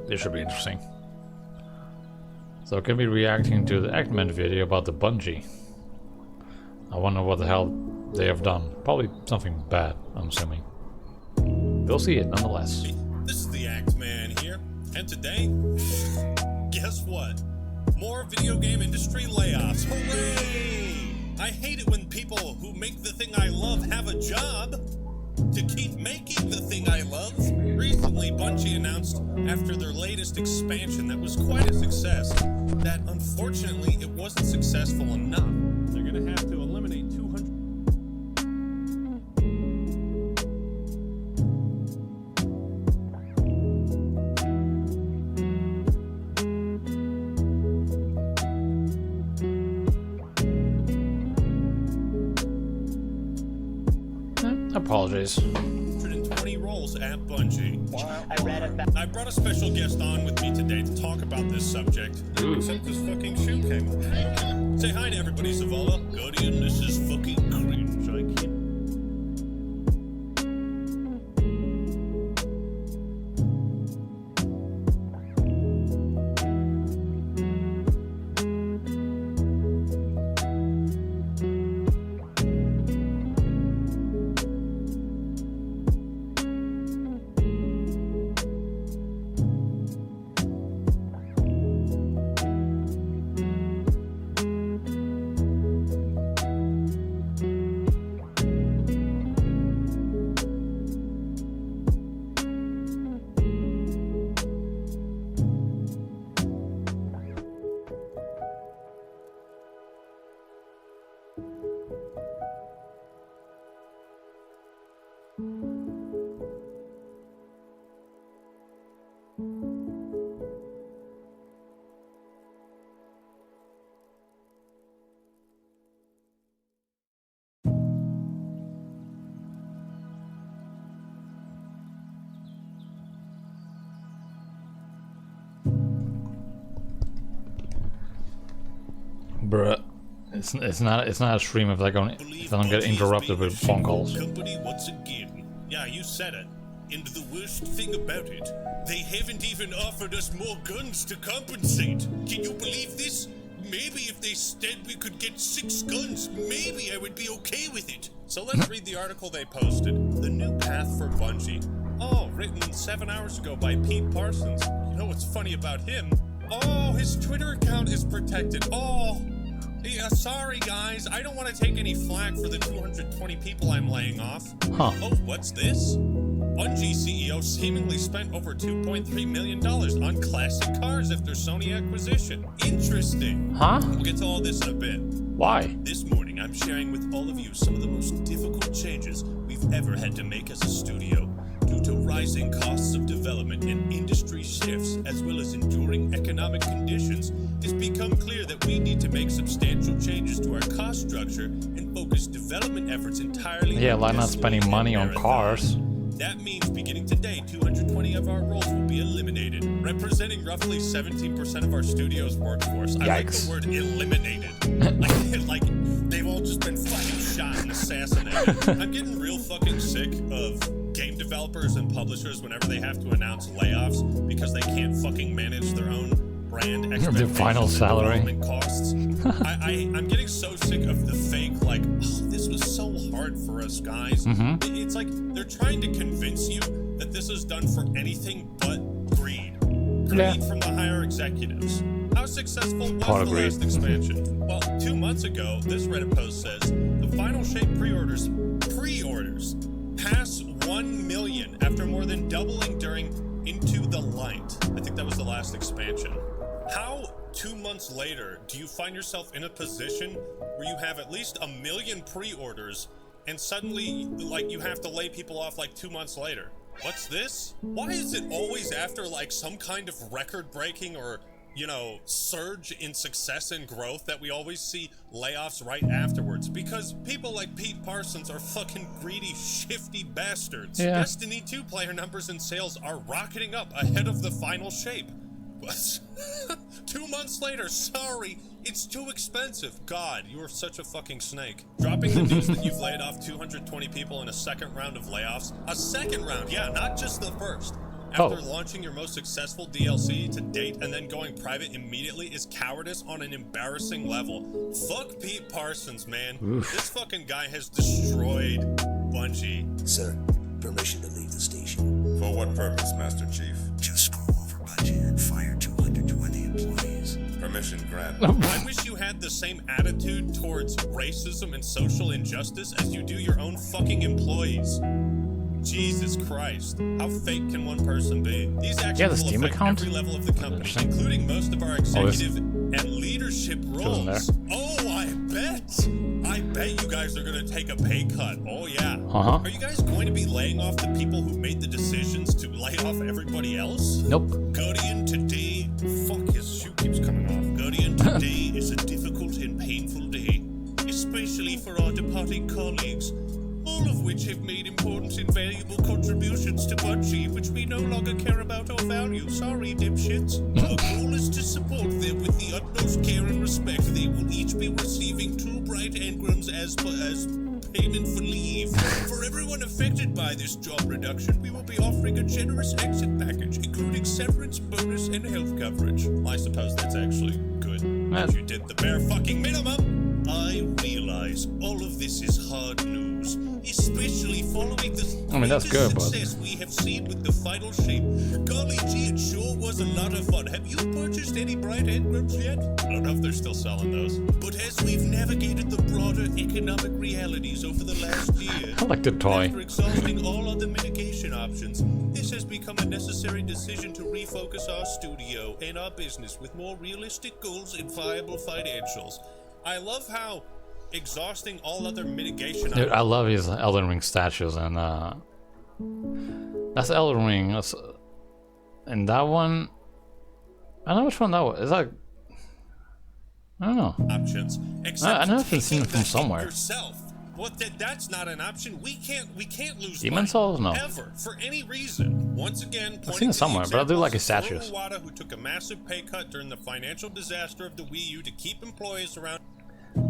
This should be interesting. So can be reacting to the Eggman video about the Bungie. I wonder what the hell they have done. Probably something bad, I'm assuming. We'll see it nonetheless. Hey, this is the Act Man here, and today, guess what? More video game industry layoffs. Hooray! I hate it when people who make the thing I love have a job to keep making the thing I love. Recently, Bungie announced after their latest expansion that was quite a success, that unfortunately it wasn't successful enough. They're gonna have to eliminate 200. Apologies. 120 roles at Bungie. I brought a special guest on with me today to talk about this subject. Except this fucking shoe came up. Say hi to everybody, Zavala. Guardian, this is fucking cringe. I can't. Bruh. It's not a stream if I don't get interrupted with phone calls. Company once again. Yeah, you said it. And the worst thing about it, they haven't even offered us more guns to compensate. Can you believe this? Maybe if they said we could get 6 guns, maybe I would be okay with it. So let's read the article they posted. The new path for Bungie. Oh, written 7 hours ago by Pete Parsons. You know what's funny about him? Oh, his Twitter account is protected. Oh, yeah, sorry guys. I don't want to take any flack for the 220 people I'm laying off. Huh. Oh, what's this? Bungie CEO seemingly spent over $2.3 million on classic cars after Sony acquisition. Interesting. Huh? We'll get to all this in a bit. Why? This morning, I'm sharing with all of you some of the most difficult changes we've ever had to make as a studio. Due to rising costs of development and industry shifts, as well as enduring economic conditions, it's become clear that we need to make substantial changes to our cost structure and focus development efforts entirely Yeah, on why not Destiny spending money and on Marathon. cars? That means beginning today, 220 of our roles will be eliminated, representing roughly 17% of our studio's workforce. I like the word eliminated. like they've all just been fucking shot and assassinated. I'm getting real fucking sick of game developers and publishers whenever they have to announce layoffs because they can't fucking manage their own brand expectations The final salary. and development costs. I'm getting so sick of the fake, like, oh, this was so hard for us, guys. It's like they're trying to convince you that this is done for anything but greed. Greed from the higher executives. How successful was the last expansion? Well, 2 months ago, this Reddit post says, the Final Shape pre-orders pass 1 million after more than doubling during Into the Light. I think that was the last expansion. How 2 months later do you find yourself in a position where you have at least 1 million pre-orders and suddenly like you have to lay people off like 2 months later? What's this? Why is it always after like some kind of record-breaking or, you know, surge in success and growth that we always see layoffs right afterwards? Because people like Pete Parsons are fucking greedy, shifty bastards. Yeah. Destiny 2 player numbers and sales are rocketing up ahead of the Final Shape. But 2 months later, sorry, it's too expensive. God, you are such a fucking snake. Dropping the news that you've laid off 220 people in a second round of layoffs. A second round, yeah, not just the first. after launching your most successful DLC to date and then going private immediately is cowardice on an embarrassing level. Fuck Pete Parsons, man. Oof. This fucking guy has destroyed Bungie. Sir, permission to leave the station. For what purpose, Master Chief? Just screw over budget and fire 220 employees. Permission granted. I wish you had the same attitude towards racism and social injustice as you do your own fucking employees. Jesus Christ. How fake can one person be? These actions will Steam affect account? every level of the company, including most of our executive and leadership roles. Oh, I bet you guys are gonna take a pay cut. Oh, yeah. Are you guys going to be laying off the people who made the decisions to lay off everybody else? Nope. Guardian, today... Fuck, his shoe keeps coming off. Guardian, today is a difficult and painful day, especially for our departing colleagues, all of which have made important and valuable contributions to Bungie, which we no longer care about or value. Sorry, dipshits. Our goal is to support them with the utmost care and respect. They will each be receiving 2 bright engrams as payment for leave. For everyone affected by this job reduction, we will be offering a generous exit package, including severance, bonus, and health coverage. I suppose that's actually good that you did the bare fucking minimum. I realize all of this is hard news, especially following the that's good, success we have seen with the final shape. Golly gee, it sure was a lot of fun. Have you purchased any bright engrams yet? I don't know if they're still selling those. But as we've navigated the broader economic realities over the last year, I like the toy. after exhausting all other mitigation options, this has become a necessary decision to refocus our studio and our business with more realistic goals and viable financials. I love how exhausting all other mitigation Dude, I love his Elden Ring statues, and that's Elden Ring. And that one, I don't know which one that was. Is that? I don't know. options. I know I've seen it from somewhere. Yourself. What? That's not an option. We can't lose Demon money, Souls? No. ever, for any reason. Once again, I've seen it somewhere, but I do like his statues. Iwata, who took a massive pay cut during the financial disaster of the Wii U to keep employees around.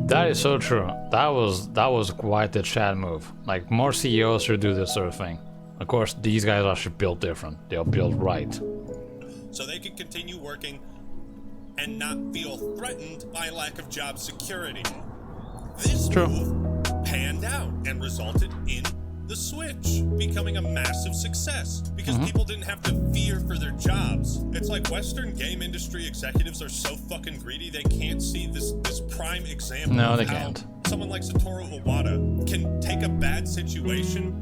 That is so true. That was quite the Chad move. Like, more CEOs should do this sort of thing. Of course, these guys are built different. They're built right. So they could continue working and not feel threatened by lack of job security. This True. move panned out and resulted in the Switch becoming a massive success because people didn't have to fear for their jobs. It's like Western game industry executives are so fucking greedy they can't see this prime example No, of they how can't. someone like Satoru Iwata can take a bad situation,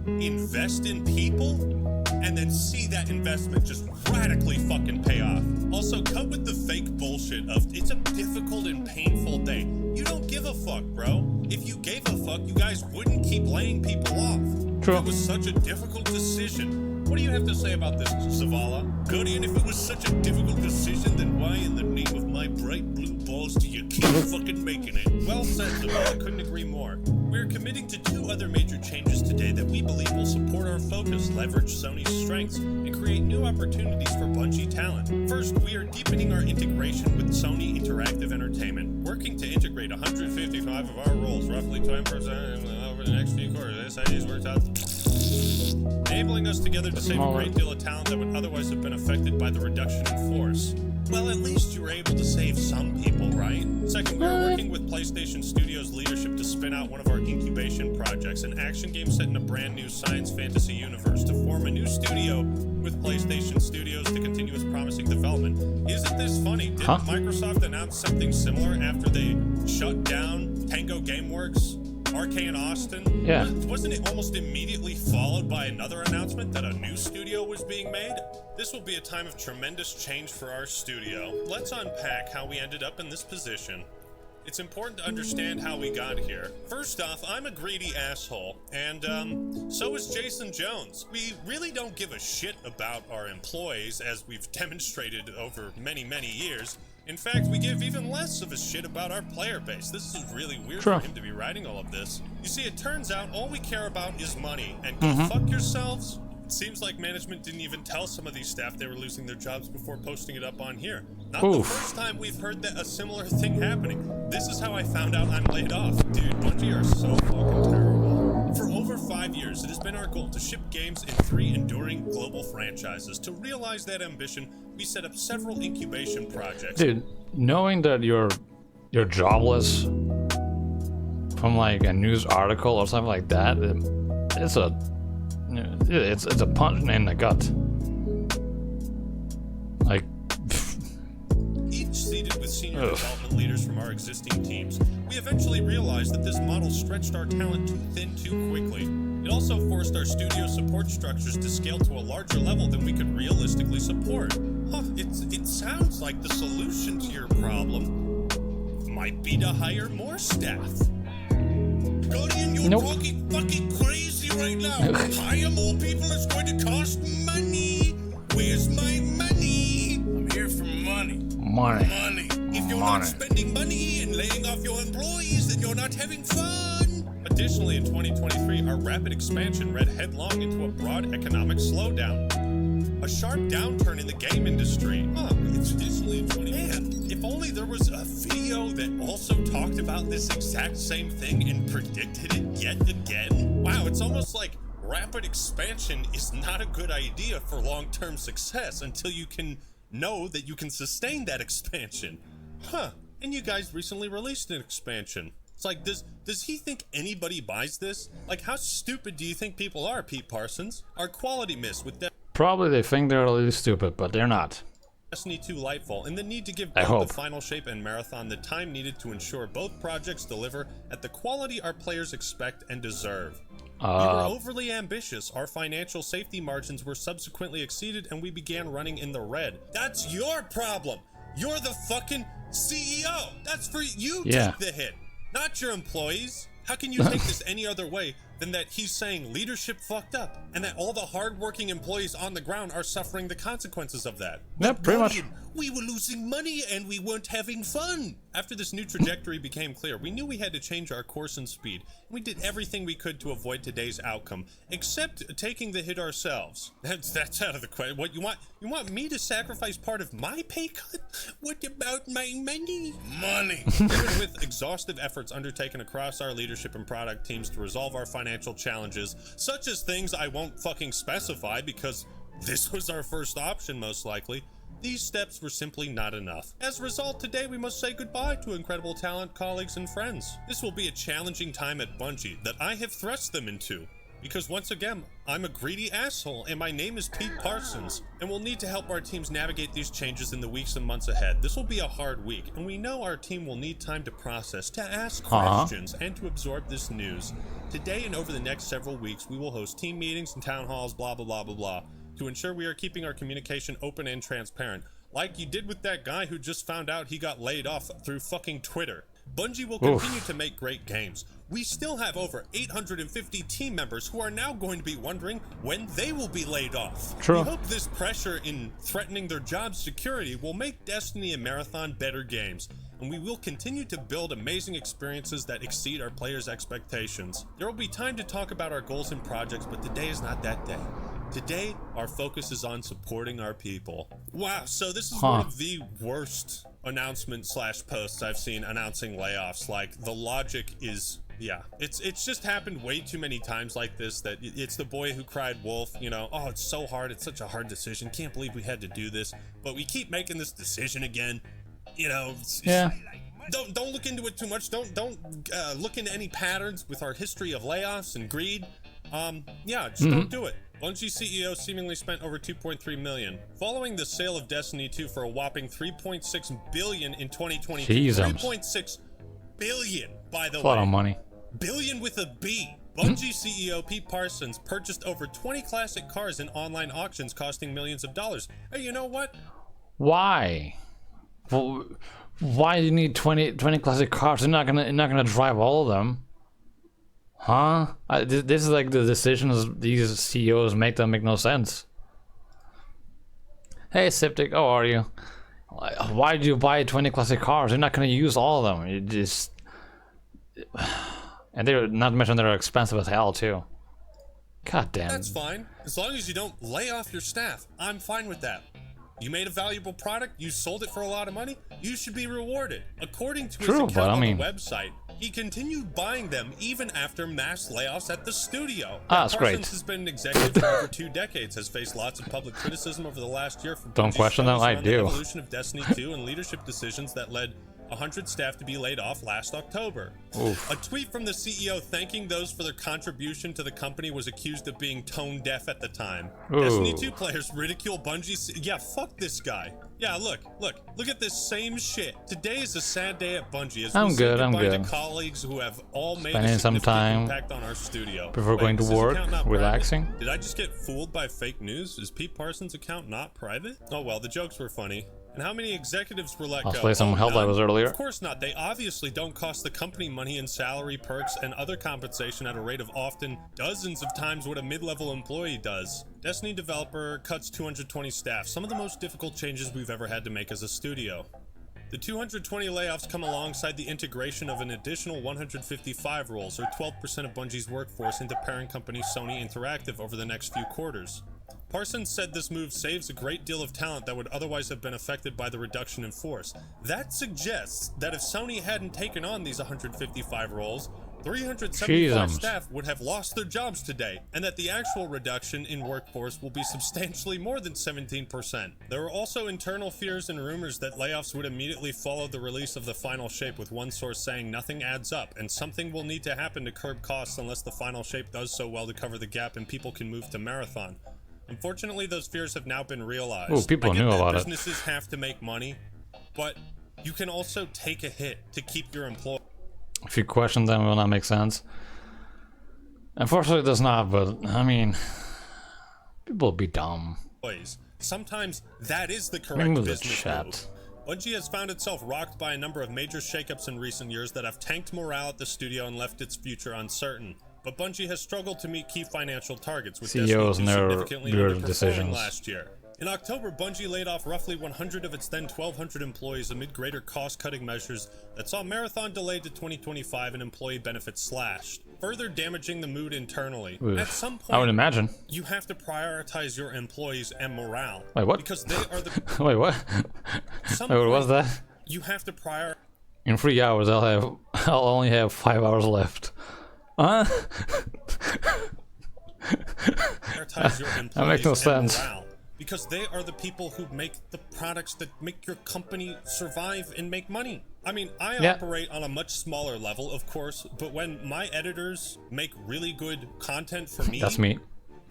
invest in people, and then see that investment just radically fucking pay off. Also, cut with the fake bullshit of it's a difficult and painful day. You don't give a fuck, bro. If you gave a fuck, you guys wouldn't keep laying people off. True. It was such a difficult decision. What do you have to say about this, Zavala? Guardian, if it was such a difficult decision, then why in the name of my bright blue balls do you keep fucking making it? Well said, Zavala. Couldn't agree more. We're committing to 2 other major changes today that we believe will support our focus, leverage Sony's strengths, and create new opportunities for Bungie talent. First, we are deepening our integration with Sony Interactive Entertainment, working to integrate 155 of our roles, roughly 20% over the next few quarters. SID's worked out, enabling us together to save a great deal of talent that would otherwise have been affected by the reduction in force. Well, at least you were able to save some people, right? Second, we are working with PlayStation Studios leadership to spin out one of our incubation projects, an action game set in a brand new science fantasy universe, to form a new studio with PlayStation Studios to continue its promising development. Isn't this funny? Didn't Microsoft announce something similar after they shut down Tango Gameworks, Arcane Austin? Yeah. Wasn't it almost immediately followed by another announcement that a new studio was being made? This will be a time of tremendous change for our studio. Let's unpack how we ended up in this position. It's important to understand how we got here. First off, I'm a greedy asshole, and so is Jason Jones. We really don't give a shit about our employees, as we've demonstrated over many, many years. In fact, we give even less of a shit about our player base. This is really weird for him to be writing all of this. You see, it turns out all we care about is money, and go fuck yourselves. It seems like management didn't even tell some of these staff they were losing their jobs before posting it up on here. Not the first time we've heard that a similar thing happening. This is how I found out I'm laid off. Dude, Bungie are so fucking terrible. For over 5 years, it has been our goal to ship games in 3 enduring global franchises. To realize that ambition, we set up several incubation projects. Dude, knowing that you're jobless from like a news article or something like that, it's a punch in the gut. Like, Each seated with senior development leaders from our existing teams, we eventually realized that this model stretched our talent too thin too quickly. It also forced our studio support structures to scale to a larger level than we could realistically support. It sounds like the solution to your problem might be to hire more staff. Guardian, you're talking fucking crazy right now. Hire more people, it's going to cost money. Where's my money? I'm here for money. Money. If you're not spending money and laying off your employees, then you're not having fun. Additionally, in 2023, our rapid expansion read headlong into a broad economic slowdown. A sharp downturn in the game industry. It's additionally in 2023. Man, if only there was a video that also talked about this exact same thing and predicted it yet again. Wow, it's almost like rapid expansion is not a good idea for long-term success until you can know that you can sustain that expansion. And you guys recently released an expansion. It's like, does he think anybody buys this? Like, how stupid do you think people are, Pete Parsons? Our quality miss with probably they think they're really stupid, but they're not. Destiny 2 Lightfall, and the need to give I both hope. the Final Shape and Marathon the time needed to ensure both projects deliver at the quality our players expect and deserve. We were overly ambitious, our financial safety margins were subsequently exceeded, and we began running in the red. That's your problem! You're the fucking CEO! That's for you take the hit, not your employees. How can you take this any other way than that he's saying leadership fucked up, and that all the hardworking employees on the ground are suffering the consequences of that? Yep, pretty much. We were losing money and we weren't having fun. After this new trajectory became clear, we knew we had to change our course and speed. We did everything we could to avoid today's outcome, except taking the hit ourselves. That's out of the question. What, you want me to sacrifice part of my pay cut? What about my money? Money. Even with exhaustive efforts undertaken across our leadership and product teams to resolve our financial challenges, such as things I won't fucking specify because this was our first option most likely, these steps were simply not enough. As a result, today we must say goodbye to incredible talent, colleagues, and friends. This will be a challenging time at Bungie that I have thrust them into. Because once again, I'm a greedy asshole and my name is Pete Parsons, and we'll need to help our teams navigate these changes in the weeks and months ahead. This will be a hard week, and we know our team will need time to process, to ask questions, and to absorb this news. Today and over the next several weeks, we will host team meetings and town halls, blah, blah, blah, blah, blah, to ensure we are keeping our communication open and transparent, like you did with that guy who just found out he got laid off through fucking Twitter. Bungie will continue to make great games. We still have over 850 team members who are now going to be wondering when they will be laid off. True. We hope this pressure in threatening their job security will make Destiny and Marathon better games, and we will continue to build amazing experiences that exceed our players' expectations. There will be time to talk about our goals and projects, but today is not that day. Today, our focus is on supporting our people. Wow, so this is one of the worst announcements / posts I've seen announcing layoffs. Like, the logic is, it's just happened way too many times like this that it's the boy who cried wolf, you know, oh, it's so hard, it's such a hard decision, can't believe we had to do this, but we keep making this decision again, you know. Don't look into it too much. Don't look into any patterns with our history of layoffs and greed. Just don't do it. Bungie CEO seemingly spent over $2.3 million. Following the sale of Destiny 2 for a whopping $3.6 billion in 2022. $3.6 billion, by the way. That's a lot of money. Billion with a B. Bungie CEO Pete Parsons purchased over 20 classic cars in online auctions costing millions of dollars. Hey, you know what? Why? Well, why do you need 20 classic cars? You're not gonna drive all of them. Huh? This is like the decisions these CEOs make that make no sense. Hey, Septic, how are you? Why did you buy 20 classic cars? You're not gonna use all of them. You just... And they're not to mention they're expensive as hell too. God damn. That's fine. As long as you don't lay off your staff, I'm fine with that. You made a valuable product, you sold it for a lot of money, you should be rewarded. According to his account on the website, He continued buying them even after mass layoffs at the studio. That's great. Parsons has been an executive for over 2 decades, has faced lots of public criticism over the last year. Don't question them, I do. The evolution of Destiny 2 and leadership decisions that led 100 staff to be laid off last October. Oof. A tweet from the CEO thanking those for their contribution to the company was accused of being tone deaf at the time. Ooh. Destiny 2 players ridicule Bungie. Yeah, fuck this guy. Yeah, look at this same shit. Today is a sad day at Bungie as we say goodbye to colleagues who have all made a significant impact on our studio. Before going to work, relaxing. Did I just get fooled by fake news? Is Pete Parsons' account not private? Oh well, the jokes were funny. And how many executives were let go? I'll play some Helldivers earlier. Of course not. They obviously don't cost the company money in salary, perks, and other compensation at a rate of often dozens of times what a mid-level employee does. Destiny developer cuts 220 staff, some of the most difficult changes we've ever had to make as a studio. The 220 layoffs come alongside the integration of an additional 155 roles, or 12% of Bungie's workforce, into parent company Sony Interactive over the next few quarters. Parsons said this move saves a great deal of talent that would otherwise have been affected by the reduction in force. That suggests that if Sony hadn't taken on these 155 roles, 375 staff would have lost their jobs today, and that the actual reduction in workforce will be substantially more than 17%. There were also internal fears and rumors that layoffs would immediately follow the release of the final shape, with one source saying nothing adds up, and something will need to happen to curb costs unless the final shape does so well to cover the gap and people can move to Marathon. Unfortunately, those fears have now been realized. Oh, people knew about it. Businesses have to make money, but you can also take a hit to keep your employees. If you question them, it will not make sense. Unfortunately, it does not, but, I mean, people be dumb. Sometimes that is the correct business move. Bungie has found itself rocked by a number of major shakeups in recent years that have tanked morale at the studio and left its future uncertain. But Bungie has struggled to meet key financial targets, with CEOs and their significantly weird underperforming decisions last year. In October, Bungie laid off roughly 100 of its then 1,200 employees amid greater cost-cutting measures that saw Marathon delayed to 2025 and employee benefits slashed, further damaging the mood internally. Oof. At some point, I would imagine. You have to prioritize your employees and morale. Wait, what? Because they are the... Wait, what? Wait, what was that? You have to prioritize... In 3 hours, I'll only have 5 hours left. Huh? That makes no sense. Because they are the people who make the products that make your company survive and make money. I mean, I operate on a much smaller level, of course, but when my editors make really good content for me, that's me,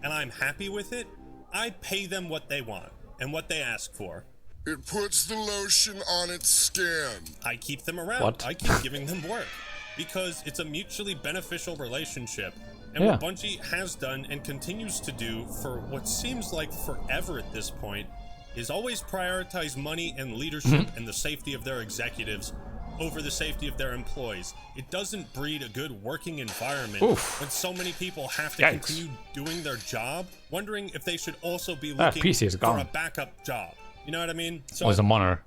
and I'm happy with it, I pay them what they want and what they ask for. It puts the lotion on its skin. I keep them around. What? I keep giving them work because it's a mutually beneficial relationship. And what Bungie has done and continues to do for what seems like forever at this point is always prioritize money and leadership and the safety of their executives over the safety of their employees. It doesn't breed a good working environment when so many people have to continue doing their job, wondering if they should also be looking for a backup job. You know what I mean? So a monitor.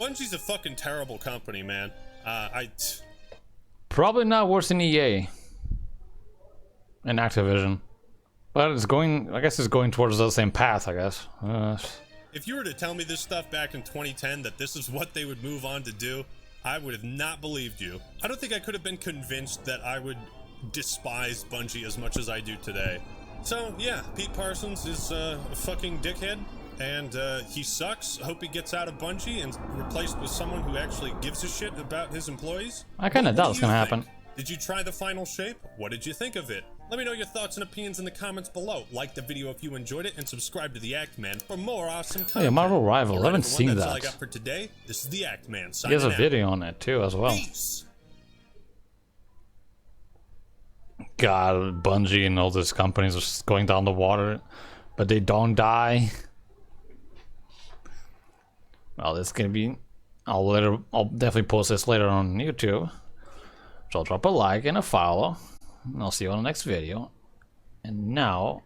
Bungie's a fucking terrible company, man. Probably not worse than EA. And Activision, but it's going. I guess it's going towards the same path. I guess. If you were to tell me this stuff back in 2010, that this is what they would move on to do, I would have not believed you. I don't think I could have been convinced that I would despise Bungie as much as I do today. So yeah, Pete Parsons is a fucking dickhead, and he sucks. Hope he gets out of Bungie and replaced with someone who actually gives a shit about his employees. I kind of doubt it's gonna happen. Did you try the final shape? What did you think of it? Let me know your thoughts and opinions in the comments below. Like the video if you enjoyed it, and subscribe to The Act Man for more awesome content. Hey, Marvel Rivals, I haven't seen that. That's all I got for today. This is The Act Man. He has a video on it too, as well. Peace. God, Bungie and all these companies are just going down the water, but they don't die. Well, this is gonna be. I'll definitely post this later on YouTube. So drop a like and a follow, and I'll see you on the next video. And now,